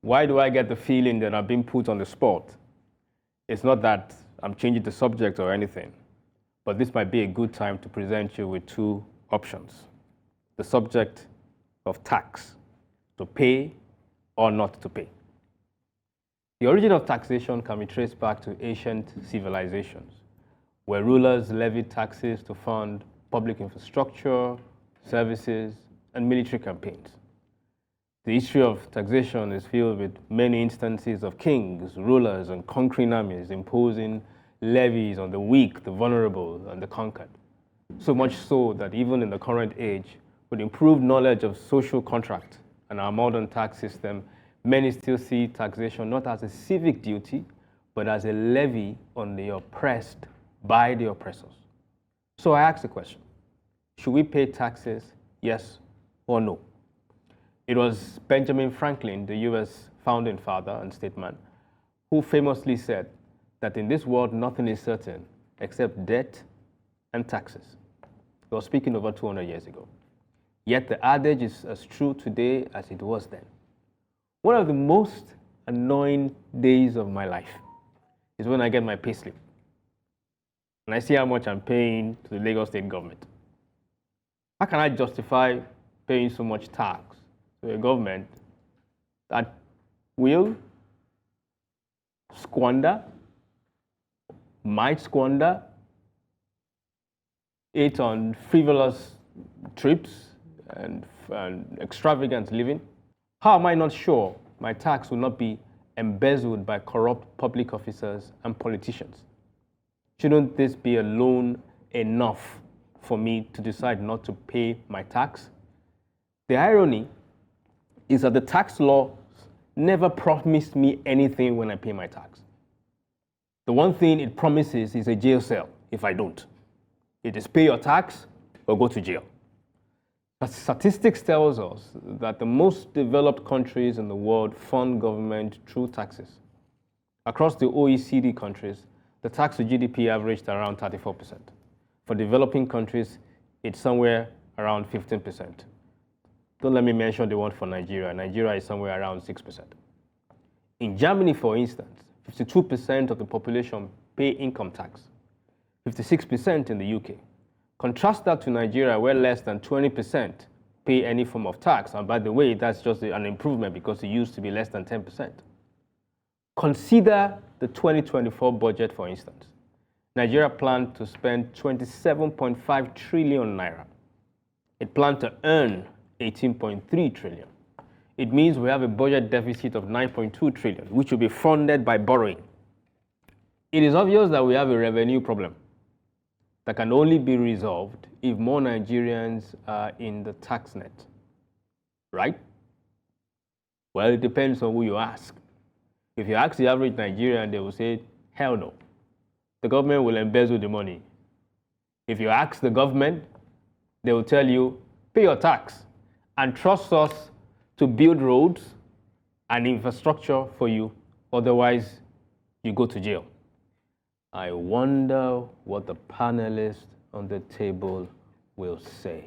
Why do I get the feeling that I'm being put on the spot? It's not that I'm changing the subject or anything, but this might be a good time to present you with two options. The subject of tax, to pay or not to pay. The origin of taxation can be traced back to ancient civilizations, where rulers levied taxes to fund public infrastructure, services, and military campaigns. The history of taxation is filled with many instances of kings, rulers, and conquering armies imposing levies on the weak, the vulnerable, and the conquered. So much so that even in the current age, with improved knowledge of social contract and our modern tax system, many still see taxation not as a civic duty, but as a levy on the oppressed by the oppressors. So I ask the question, should we pay taxes, yes or no? It was Benjamin Franklin, the US founding father and statesman, who famously said that in this world nothing is certain except debt and taxes. He was speaking over 200 years ago. Yet the adage is as true today as it was then. One of the most annoying days of my life is when I get my payslip and I see how much I'm paying to the Lagos state government. How can I justify paying so much tax to a government that will might squander it on frivolous trips and extravagant living? How am I not sure my tax will not be embezzled by corrupt public officers and politicians? Shouldn't this be alone enough for me to decide not to pay my tax? The irony is that the tax laws never promised me anything when I pay my tax. The one thing it promises is a jail cell if I don't. It is pay your tax or go to jail. But statistics tells us that the most developed countries in the world fund government through taxes. Across the OECD countries, the tax to GDP averaged around 34%. For developing countries, it's somewhere around 15%. Don't let me mention the one for Nigeria. Nigeria is somewhere around 6%. In Germany, for instance, 52% of the population pay income tax, 56% in the UK. Contrast that to Nigeria, where less than 20% pay any form of tax. And by the way, that's just an improvement because it used to be less than 10%. Consider the 2024 budget, for instance. Nigeria planned to spend 27.5 trillion naira. It planned to earn 18.3 trillion. It means we have a budget deficit of 9.2 trillion, which will be funded by borrowing. It is obvious that we have a revenue problem that can only be resolved if more Nigerians are in the tax net, right? Well, it depends on who you ask. If you ask the average Nigerian, they will say, hell no. The government will embezzle the money. If you ask the government, they will tell you, pay your tax and trust us to build roads and infrastructure for you. Otherwise, you go to jail. I wonder what the panelists on the table will say.